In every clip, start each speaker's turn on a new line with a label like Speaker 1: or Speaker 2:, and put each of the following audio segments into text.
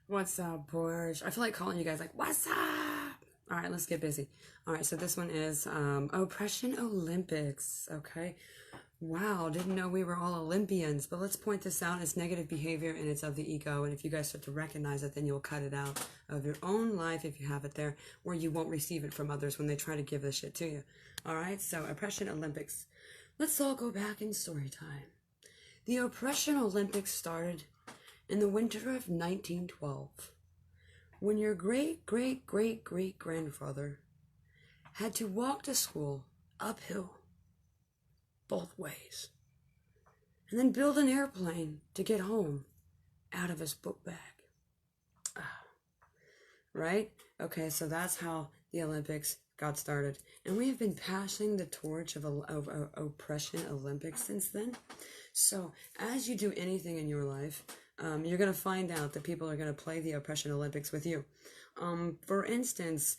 Speaker 1: What's up, Porsche? I feel like calling you guys like, what's up? All right, let's get busy. All right, so this one is Oppression Olympics, okay? Wow, didn't know we were all Olympians, but let's point this out. It's negative behavior and it's of the ego. And if you guys start to recognize it, then you'll cut it out of your own life if you have it there, where you won't receive it from others when they try to give this shit to you. All right, so Oppression Olympics. Let's all go back in story time. The Oppression Olympics started in the winter of 1912, when your great great great great grandfather had to walk to school uphill both ways, and then build an airplane to get home out of his book bag. Right? Okay, so that's how the Olympics got started. And we have been passing the torch of Oppression Olympics since then. So, as you do anything in your life, you're going to find out that people are going to play the Oppression Olympics with you. For instance,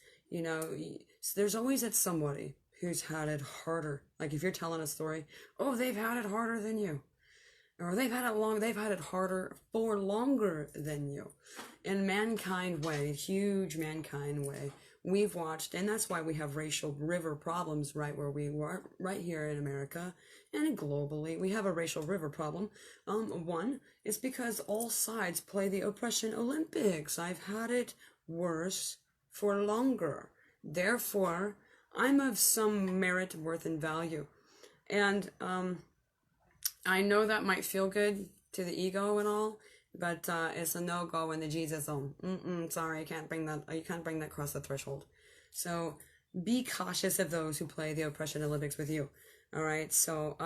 Speaker 1: there's always that somebody who's had it harder. Like if you're telling a story, oh, they've had it harder than you. Or they've had it harder for longer than you. In mankind way, huge mankind way, we've watched, and that's why we have racial river problems right where we are, right here in America, and globally, we have a racial river problem. One is because all sides play the Oppression Olympics. I've had it worse for longer. Therefore, I'm of some merit, worth, and value. And, I know that might feel good to the ego and all, but it's a no-go in the Jesus zone. Sorry, I can't bring that. You can't bring that across the threshold. So be cautious of those who play the Oppression Olympics with you. All right. So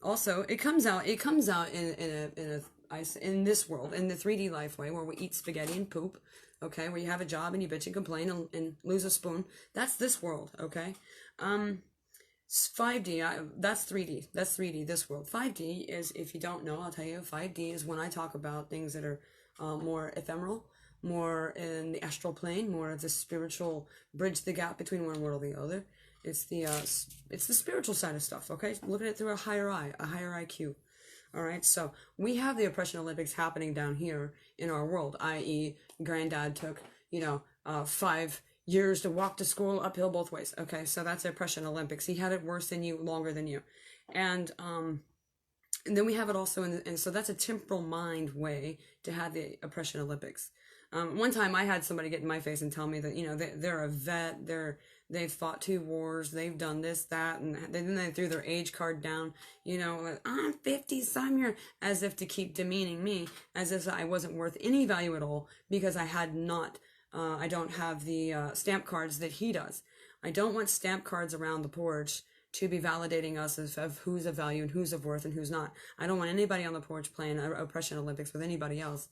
Speaker 1: also it comes out in this world, in the 3D life way, where we eat spaghetti and poop. Okay, where you have a job and you bitch and complain and lose a spoon. That's this world. Okay. 5D, that's 3D. That's 3D, this world. 5D is, if you don't know, I'll tell you, 5D is when I talk about things that are more ephemeral, more in the astral plane, more of the spiritual, bridge the gap between one world and the other. It's the spiritual side of stuff, okay? Look at it through a higher eye, a higher IQ. All right, so we have the Oppression Olympics happening down here in our world, i.e., Granddad took, 5 years to walk to school uphill both ways. Okay, so that's the Oppression Olympics. He had it worse than you, longer than you. And then we have it also and so that's a temporal mind way to have the Oppression Olympics. One time I had somebody get in my face and tell me that, they're a vet, they've fought 2 wars, they've done this, that, and then they threw their age card down, like, I'm 50 some year, as if to keep demeaning me, as if I wasn't worth any value at all, because I don't have the stamp cards that he does. I don't want stamp cards around the porch to be validating us of who's of value and who's of worth and who's not. I don't want anybody on the porch playing Oppression Olympics with anybody else.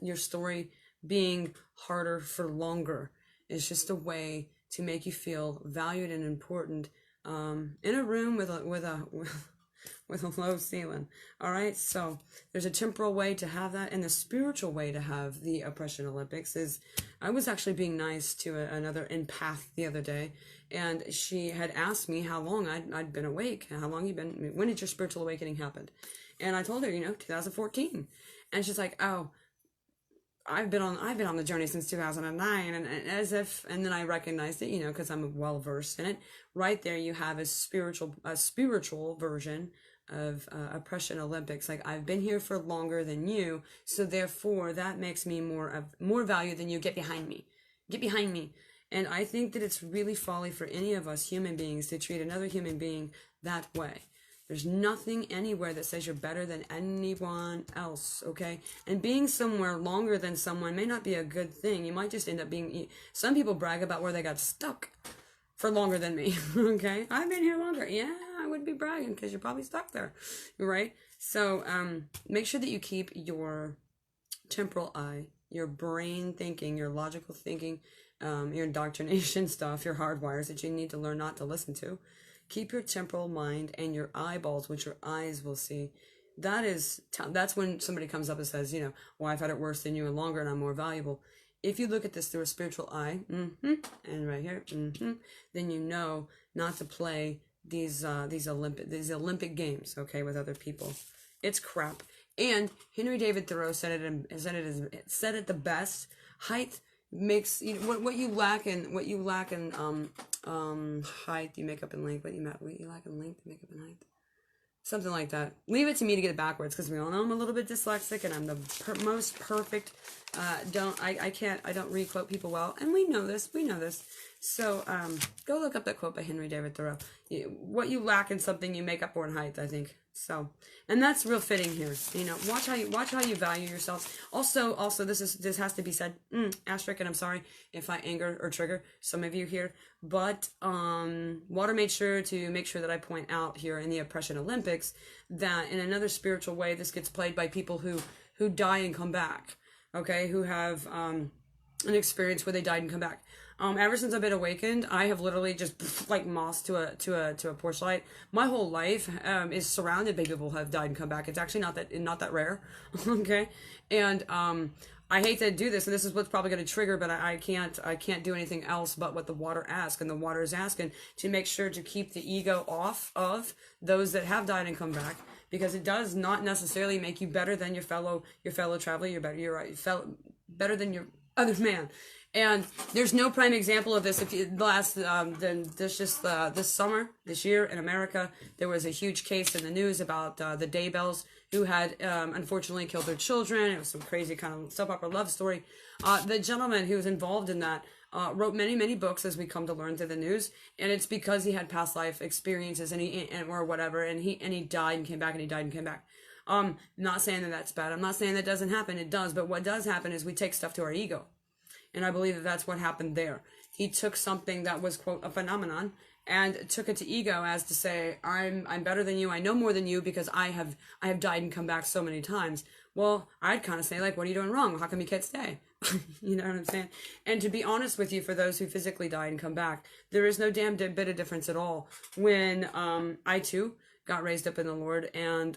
Speaker 1: Your story being harder for longer is just a way to make you feel valued and important in a room with a low ceiling. All right, so there's a temporal way to have that, and the spiritual way to have the Oppression Olympics is, I was actually being nice to another empath the other day, and she had asked me how long I'd been awake, how long when did your spiritual awakening happen? And I told her, 2014, and she's like, oh, I've been on the journey since 2009, and then I recognized it, because I'm well versed in it. Right there, you have a spiritual version of Oppression Olympics. Like, I've been here for longer than you, so therefore that makes me more value than you. Get behind me. And I think that it's really folly for any of us human beings to treat another human being that way. There's nothing anywhere that says you're better than anyone else, okay? And being somewhere longer than someone may not be a good thing. You might just end up being... Some people brag about where they got stuck for longer than me, okay? I've been here longer. Yeah, I would be bragging because you're probably stuck there, right? So make sure that you keep your temporal eye, your brain thinking, your logical thinking, your indoctrination stuff, your hardwires that you need to learn not to listen to. Keep your temporal mind and your eyeballs, which your eyes will see. That's when somebody comes up and says, well, I've had it worse than you and longer and I'm more valuable. If you look at this through a spiritual eye, and right here, then you know not to play these Olympic games, okay, with other people. It's crap. And Henry David Thoreau said it the best. Height makes what you lack in height you make up in length. What you lack in length you make up in height. Something like that. Leave it to me to get it backwards, because we all know I'm a little bit dyslexic and I'm the most perfect. I don't re-quote people well, and we know this. So go look up that quote by Henry David Thoreau. What you lack in something, you make up for in height, I think. So, and that's real fitting here. Watch how you value yourselves. Also, this has to be said. Asterisk, and I'm sorry if I anger or trigger some of you here, but Water made sure to make sure that I point out here in the Oppression Olympics that in another spiritual way, this gets played by people who die and come back. Okay, who have an experience where they died and come back. Ever since I've been awakened, I have literally just like moss to a porch light. My whole life is surrounded by people who have died and come back. It's actually not that rare. Okay, and I hate to do this, and this is what's probably going to trigger, but I can't do anything else but what the water asks, and the water is asking to make sure to keep the ego off of those that have died and come back, because it does not necessarily make you better than your fellow traveler. Better than your other man. And there's no prime example of this. If you this summer, this year in America, there was a huge case in the news about the Daybells who had unfortunately killed their children. It was some crazy kind of soap opera love story. The gentleman who was involved in that wrote many books, as we come to learn through the news, and it's because he had past life experiences and he died and came back, and he died and came back. Not saying that that's bad. I'm not saying that doesn't happen. It does. But what does happen is we take stuff to our ego. And I believe that that's what happened there. He took something that was, quote, a phenomenon, and took it to ego as to say, I'm better than you. I know more than you because I have died and come back so many times. Well, I'd kind of say, like, what are you doing wrong? How come you can't stay? You know what I'm saying? And to be honest with you, for those who physically die and come back, there is no damn bit of difference at all. When I too got raised up in the Lord, and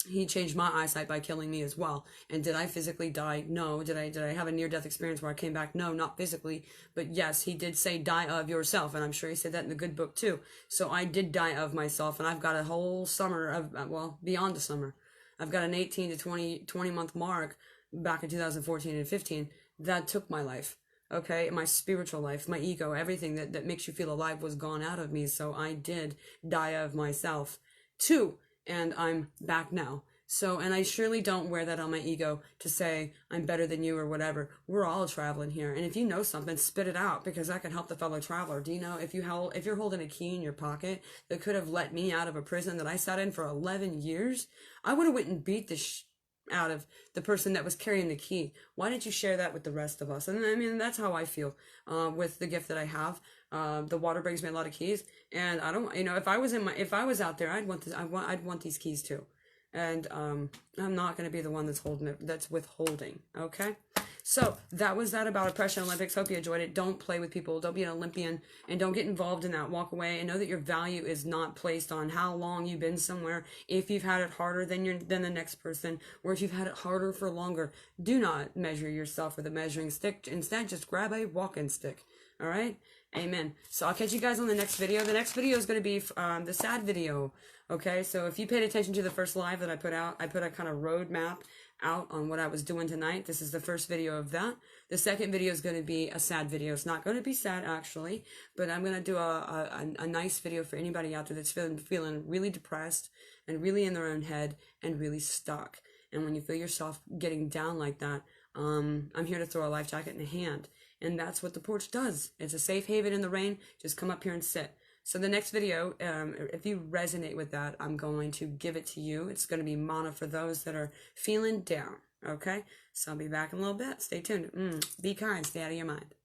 Speaker 1: he changed my eyesight by killing me as well. And did I physically die? No. Did I have a near-death experience where I came back? No, not physically. But yes, he did say, die of yourself. And I'm sure he said that in the good book too. So I did die of myself. And I've got a whole summer of, beyond the summer. I've got an 18 to 20 month mark back in 2014 and 15 that took my life. Okay, my spiritual life, my ego, everything that makes you feel alive was gone out of me. So I did die of myself too. And I'm back now. So, and I surely don't wear that on my ego to say I'm better than you or whatever. We're all traveling here. And if you know something, spit it out, because that can help the fellow traveler. Do you know, if you're holding a key in your pocket that could have let me out of a prison that I sat in for 11 years, I would have went and beat the out of the person that was carrying the key. Why didn't you share that with the rest of us? And I mean, that's how I feel with the gift that I have. The water brings me a lot of keys, and I don't, if I was out there, I'd want these keys too. And I'm not going to be the one that's withholding. Okay. So that was that about Oppression Olympics. Hope you enjoyed it. Don't play with people. Don't be an Olympian, and don't get involved in that. Walk away, and know that your value is not placed on how long you've been somewhere. If you've had it harder than the next person, or if you've had it harder for longer, do not measure yourself with a measuring stick. Instead, just grab a walking stick. All right. Amen. So I'll catch you guys on the next video. The next video is going to be the sad video. Okay. So if you paid attention to the first live that I put out, I put a kind of roadmap out on what I was doing tonight. This is the first video of that. The second video is going to be a sad video. It's not going to be sad actually, but I'm going to do a nice video for anybody out there that's feeling really depressed and really in their own head and really stuck. And when you feel yourself getting down like that, I'm here to throw a life jacket in a hand. And that's what the porch does. It's a safe haven in the rain. Just come up here and sit. So the next video, if you resonate with that, I'm going to give it to you. It's going to be mana for those that are feeling down. Okay? So I'll be back in a little bit. Stay tuned. Be kind. Stay out of your mind.